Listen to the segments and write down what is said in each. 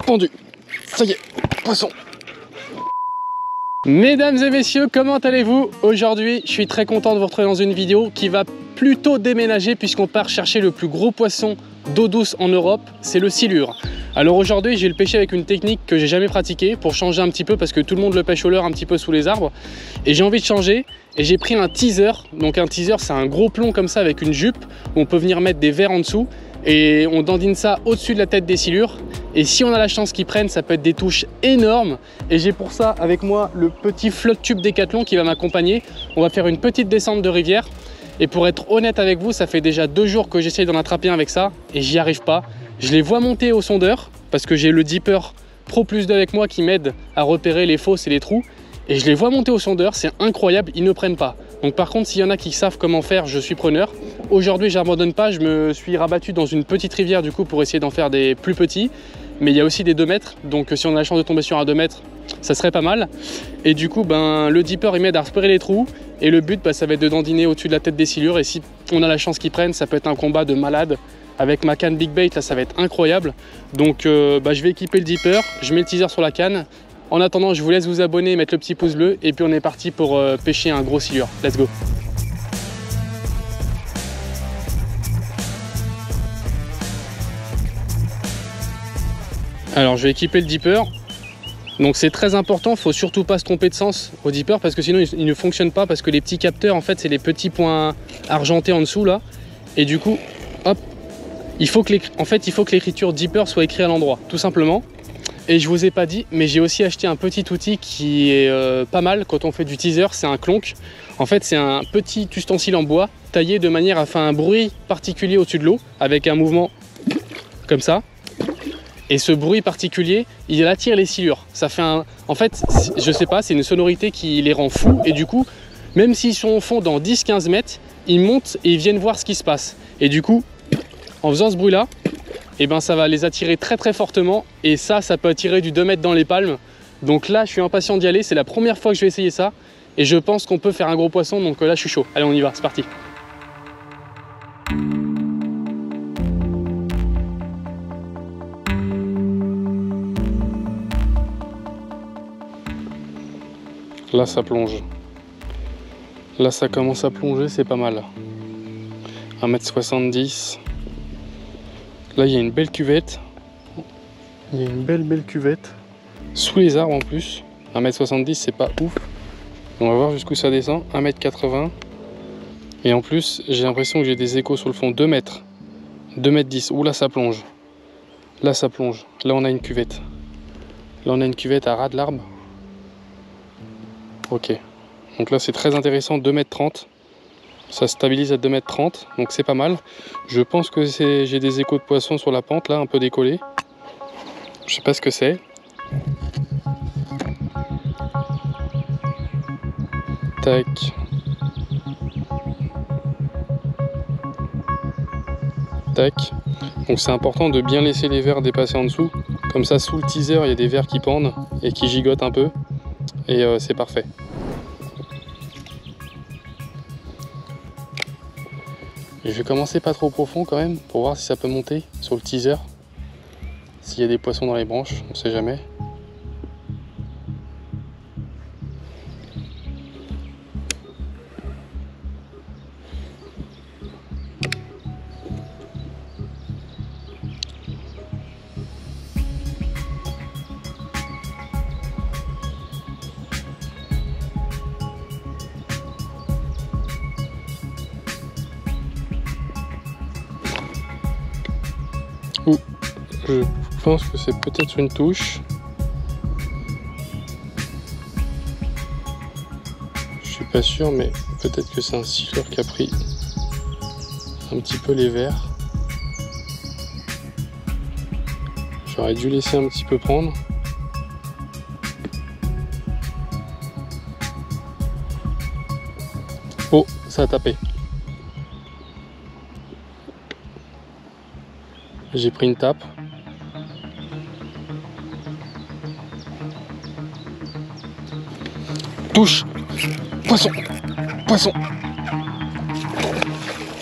pendu. Ça y est, poisson. Mesdames et messieurs, comment allez-vous? Aujourd'hui, je suis très content de vous retrouver dans une vidéo qui va plutôt déménager puisqu'on part chercher le plus gros poisson d'eau douce en Europe, c'est le silure. Alors aujourd'hui, je vais le pêcher avec une technique que j'ai jamais pratiquée pour changer un petit peu parce que tout le monde le pêche au leurre un petit peu sous les arbres. Et j'ai envie de changer et j'ai pris un teaser. Donc un teaser, c'est un gros plomb comme ça avec une jupe où on peut venir mettre des verres en dessous et on dandine ça au-dessus de la tête des silures. Et si on a la chance qu'ils prennent, ça peut être des touches énormes. Et j'ai pour ça avec moi le petit flotte tube Decathlon qui va m'accompagner. On va faire une petite descente de rivière. Et pour être honnête avec vous, ça fait déjà 2 jours que j'essaye d'en attraper un avec ça et j'y arrive pas. Je les vois monter au sondeur parce que j'ai le Dipper Pro Plus 2 avec moi qui m'aide à repérer les fosses et les trous. Et je les vois monter au sondeur, c'est incroyable, ils ne prennent pas. Donc par contre, s'il y en a qui savent comment faire, je suis preneur. Aujourd'hui, j'abandonne pas, je me suis rabattu dans une petite rivière du coup pour essayer d'en faire des plus petits. Mais il y a aussi des 2 mètres, donc si on a la chance de tomber sur un 2 mètres, ça serait pas mal. Et du coup, le Dipper il m'aide à repérer les trous. Et le but, ça va être de dandiner au-dessus de la tête des silures. Et si on a la chance qu'ils prennent, ça peut être un combat de malade. Avec ma canne Big Bait, là, ça va être incroyable. Donc je vais équiper le Dipper, je mets le teaser sur la canne. En attendant, je vous laisse vous abonner, mettre le petit pouce bleu. Et puis on est parti pour pêcher un gros silure. Let's go! Alors je vais équiper le Dipper. Donc c'est très important, il ne faut surtout pas se tromper de sens au Dipper parce que sinon il ne fonctionne pas parce que les petits capteurs en fait c'est les petits points argentés en dessous là. Et du coup, hop, il faut que l'écriture Dipper soit écrite à l'endroit, tout simplement. Et je vous ai pas dit, mais j'ai aussi acheté un petit outil qui est pas mal quand on fait du teaser, c'est un clonk. En fait c'est un petit ustensile en bois taillé de manière à faire un bruit particulier au-dessus de l'eau avec un mouvement comme ça. Et ce bruit particulier, il attire les silures. Ça fait en fait, je sais pas, c'est une sonorité qui les rend fous. Et du coup, même s'ils sont au fond dans 10-15 mètres, ils montent et ils viennent voir ce qui se passe. Et du coup, en faisant ce bruit-là, ça va les attirer très très fortement. Et ça peut attirer du 2 mètres dans les palmes. Donc là, je suis impatient d'y aller. C'est la première fois que je vais essayer ça. Et je pense qu'on peut faire un gros poisson. Donc là, je suis chaud. Allez, on y va, c'est parti. Là ça plonge. Là ça commence à plonger, c'est pas mal. 1,70 m. Là il y a une belle cuvette. Il y a une belle cuvette. Sous les arbres en plus. 1,70 m c'est pas ouf. On va voir jusqu'où ça descend. 1,80 m. Et en plus j'ai l'impression que j'ai des échos sur le fond. 2 mètres. 2,10 m. Ouh là ça plonge. Là ça plonge. Là on a une cuvette. Là on a une cuvette à ras de l'arbre. Ok, donc là c'est très intéressant, 2,30 m, ça stabilise à 2,30 m, donc c'est pas mal. Je pense que j'ai des échos de poisson sur la pente là, un peu décollé. Je sais pas ce que c'est. Tac. Tac. Donc c'est important de bien laisser les vers dépasser en dessous. Comme ça sous le teaser il y a des vers qui pendent et qui gigotent un peu. Et c'est parfait. Je vais commencer pas trop profond quand même pour voir si ça peut monter sur le teaser. S'il y a des poissons dans les branches, on sait jamais. Je pense que c'est peut-être une touche. Je suis pas sûr, mais peut-être que c'est un silure qui a pris un petit peu les vers. J'aurais dû laisser un petit peu prendre. Oh, ça a tapé. J'ai pris une tape. Touche. Poisson. Poisson.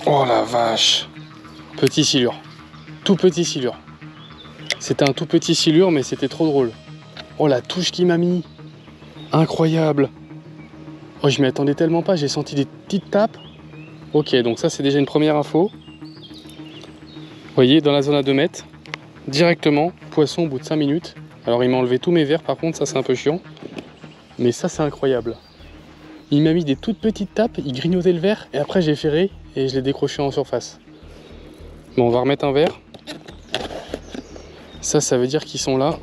Oh la vache. Petit silure. Tout petit silure. C'était un tout petit silure, mais c'était trop drôle. Oh, la touche qu'il m'a mis. Incroyable. Oh, je m'y attendais tellement pas, j'ai senti des petites tapes. Ok, donc ça c'est déjà une première info. Vous voyez, dans la zone à 2 mètres, directement, poisson au bout de 5 minutes. Alors il m'a enlevé tous mes verres, par contre ça c'est un peu chiant. Mais ça c'est incroyable. Il m'a mis des toutes petites tapes, il grignotait le verre et après j'ai ferré et je l'ai décroché en surface. Bon, on va remettre un verre. Ça veut dire qu'ils sont là.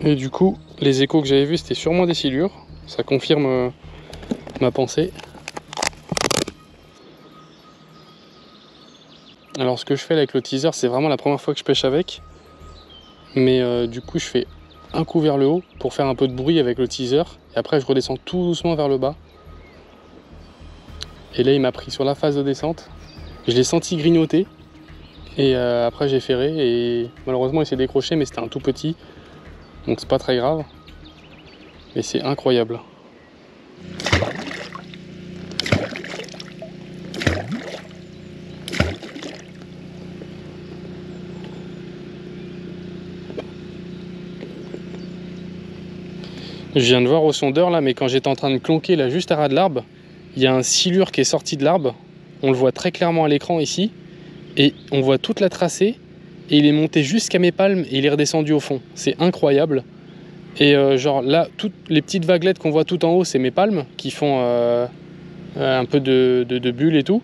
Et du coup, les échos que j'avais vus c'était sûrement des silures. Ça confirme ma pensée. Alors ce que je fais avec le teaser, c'est vraiment la première fois que je pêche avec. Mais du coup je fais un coup vers le haut pour faire un peu de bruit avec le teaser. Et après je redescends tout doucement vers le bas. Et là il m'a pris sur la phase de descente. Je l'ai senti grignoter. Et après j'ai ferré et malheureusement il s'est décroché, mais c'était un tout petit. Donc c'est pas très grave. Mais c'est incroyable. Je viens de voir au sondeur là, mais quand j'étais en train de clonquer là juste à ras de l'arbre, il y a un silure qui est sorti de l'arbre. On le voit très clairement à l'écran ici. Et on voit toute la tracée. Et il est monté jusqu'à mes palmes et il est redescendu au fond. C'est incroyable. Et genre là, toutes les petites vaguelettes qu'on voit tout en haut, c'est mes palmes qui font un peu de bulles et tout.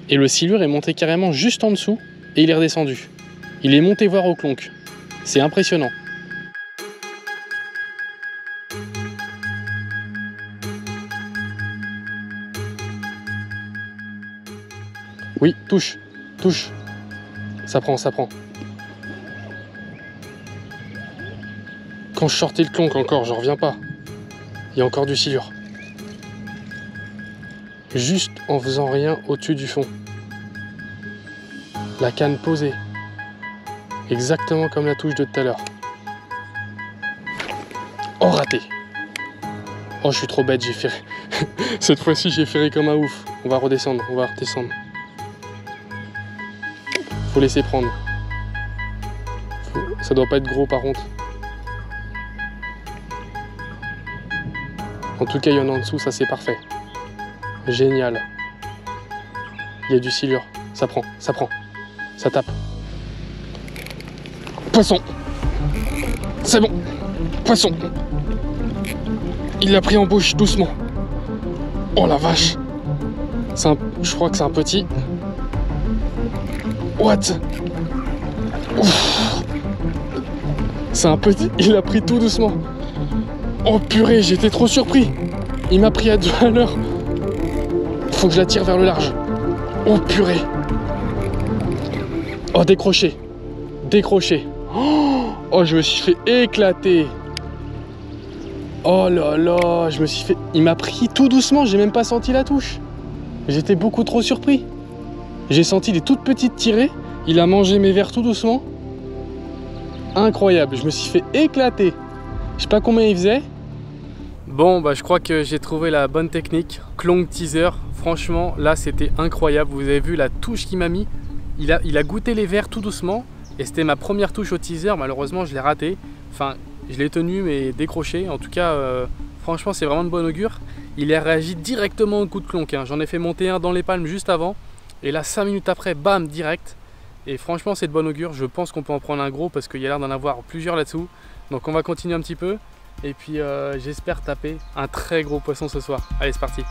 Et le silure est monté carrément juste en dessous et il est redescendu. Il est monté voir au clonk. C'est impressionnant. Oui, touche, touche. Ça prend, ça prend. Quand je sortais le clonk encore, j'en reviens pas. Il y a encore du silure. Juste en faisant rien au-dessus du fond. La canne posée. Exactement comme la touche de tout à l'heure. Oh, raté. Oh, je suis trop bête, j'ai ferré. Cette fois-ci, j'ai ferré comme un ouf. On va redescendre, on va redescendre. Faut laisser prendre. Ça doit pas être gros par contre. En tout cas, il y en a en dessous, ça c'est parfait. Génial. Il y a du silure. Ça prend, ça tape. Poisson. C'est bon. Poisson. Il l'a pris en bouche, doucement. Oh la vache. Je crois que c'est un petit. What? C'est un petit. Il l'a pris tout doucement. Oh purée, j'étais trop surpris. Il m'a pris à 2 à l'heure. Faut que je la tire vers le large. Oh purée. Oh, décroché. Décroché. Oh, je me suis fait éclater. Oh là là, je me suis fait... Il m'a pris tout doucement, j'ai même pas senti la touche. J'étais beaucoup trop surpris. J'ai senti des toutes petites tirées. Il a mangé mes verres tout doucement. Incroyable, je me suis fait éclater. Je sais pas combien il faisait. Bon, bah je crois que j'ai trouvé la bonne technique. Clonk teaser, franchement, là c'était incroyable. Vous avez vu la touche qu'il m'a mis. Il a goûté les verres tout doucement. Et c'était ma première touche au teaser. Malheureusement, je l'ai raté. Enfin, je l'ai tenu mais décroché. En tout cas, franchement, c'est vraiment de bon augure. Il a réagi directement au coup de clonk. Hein. J'en ai fait monter un dans les palmes juste avant. Et là, 5 minutes après, bam, direct. Et franchement, c'est de bon augure. Je pense qu'on peut en prendre un gros parce qu'il y a l'air d'en avoir plusieurs là-dessous. Donc on va continuer un petit peu. Et puis j'espère taper un très gros poisson ce soir. Allez, c'est parti.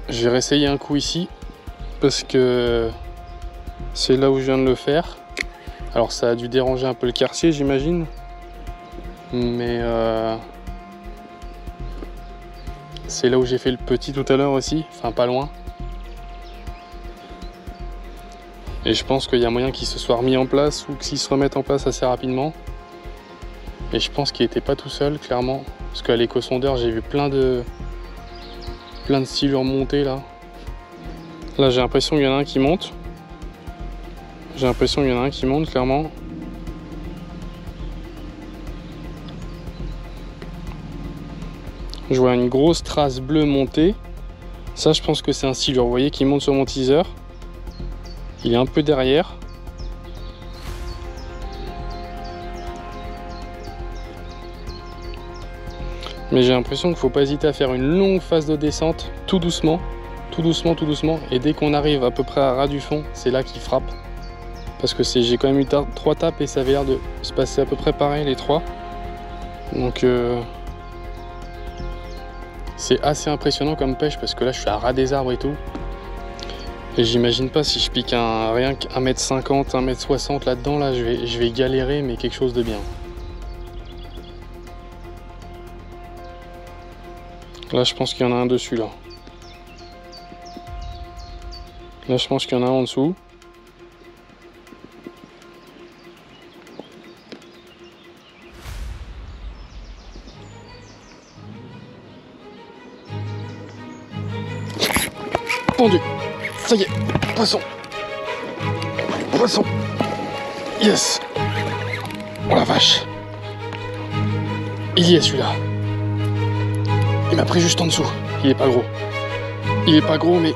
Je vais réessayer un coup ici parce que c'est là où je viens de le faire. Alors ça a dû déranger un peu le quartier, j'imagine. Mais c'est là où j'ai fait le petit tout à l'heure aussi, enfin pas loin. Et je pense qu'il y a moyen qu'il se soit remis en place ou qu'il se remette en place assez rapidement. Et je pense qu'il n'était pas tout seul, clairement. Parce qu'à l'éco-sondeur, j'ai vu plein de silures monter là. Là, j'ai l'impression qu'il y en a un qui monte. J'ai l'impression qu'il y en a un qui monte, clairement. Je vois une grosse trace bleue montée. Ça, je pense que c'est un silure. Vous voyez qu'il monte sur mon teaser. Il est un peu derrière. Mais j'ai l'impression qu'il ne faut pas hésiter à faire une longue phase de descente, tout doucement, tout doucement, tout doucement. Et dès qu'on arrive à peu près à ras du fond, c'est là qu'il frappe. Parce que j'ai quand même eu 3 tapes et ça avait l'air de se passer à peu près pareil les 3. Donc c'est assez impressionnant comme pêche parce que là je suis à ras des arbres et tout. Et j'imagine pas si je pique rien qu'un 1m50, 1m60 là-dedans, là je vais galérer, mais quelque chose de bien. Là je pense qu'il y en a un dessus là. Là je pense qu'il y en a un en dessous. Pendu. Ça y est, poisson. Poisson. Yes. Oh la vache. Il y est celui-là. Il m'a pris juste en dessous. Il est pas gros. Il est pas gros mais...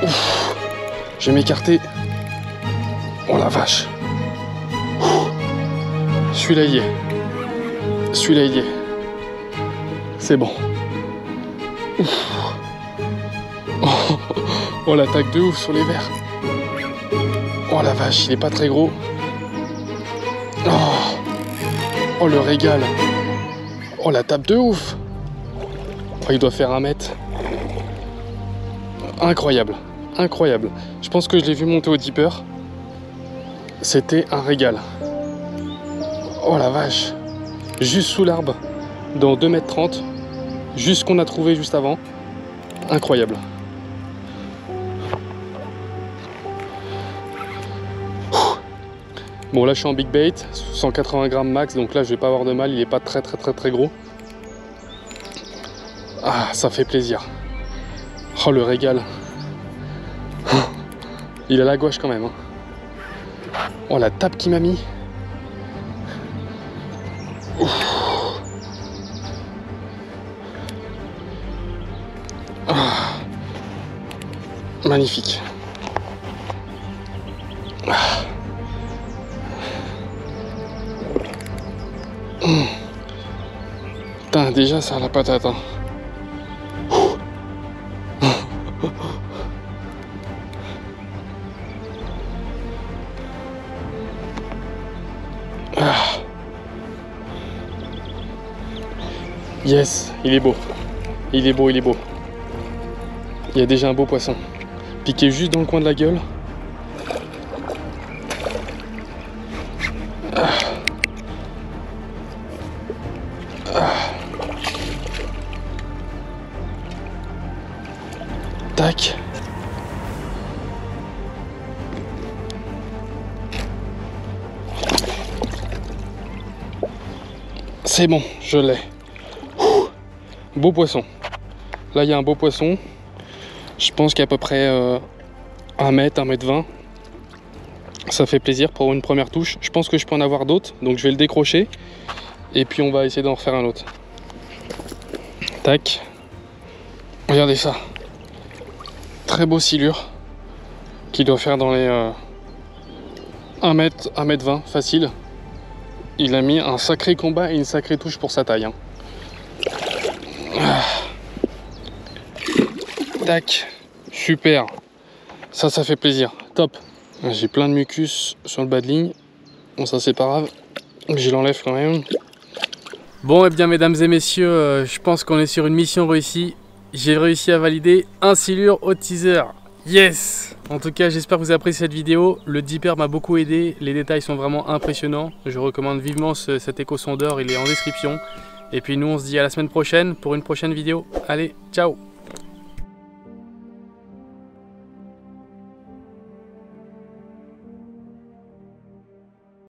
Ouf. Je vais m'écarter. Oh la vache. Celui-là il y est. Celui-là il y est. C'est bon. Ouf. Oh l'attaque de ouf sur les verres. Oh la vache, il est pas très gros. Oh le régal. Oh la tape de ouf. Oh, il doit faire 1 mètre. Incroyable, incroyable. Je pense que je l'ai vu monter au dipper. C'était un régal. Oh la vache. Juste sous l'arbre, dans 2,30 m. Juste ce qu'on a trouvé juste avant. Incroyable. Bon là je suis en big bait, 180 grammes max, donc là je vais pas avoir de mal, il est pas très gros. Ah, ça fait plaisir. Oh le régal. Il a la gouache quand même. Oh la tape qu'il m'a mis. Ah. Magnifique. Ah. Putain, déjà ça a la patate. Hein. Ah. Yes, il est beau. Il est beau, il est beau. Il y a déjà un beau poisson. Piqué juste dans le coin de la gueule. Ah. Ah. Tac. C'est bon, je l'ai. Beau poisson. Là, il y a un beau poisson. Je pense qu'à peu près 1 mètre, 1,20 m. Ça fait plaisir pour une première touche. Je pense que je peux en avoir d'autres, donc je vais le décrocher. Et puis on va essayer d'en refaire un autre. Tac. Regardez ça. Très beau silure. Qui doit faire dans les 1 mètre, 1,20 m facile. Il a mis un sacré combat et une sacrée touche pour sa taille. Hein. Ah. Tac. Super. Ça fait plaisir. Top. J'ai plein de mucus sur le bas de ligne. Bon, ça c'est pas grave. Je l'enlève quand même. Bon, et bien mesdames et messieurs, je pense qu'on est sur une mission réussie. J'ai réussi à valider un silure au teaser. Yes! En tout cas, j'espère que vous avez apprécié cette vidéo. Le dipper m'a beaucoup aidé. Les détails sont vraiment impressionnants. Je recommande vivement cet éco-sondeur. Il est en description. Et puis nous, on se dit à la semaine prochaine pour une prochaine vidéo. Allez, ciao!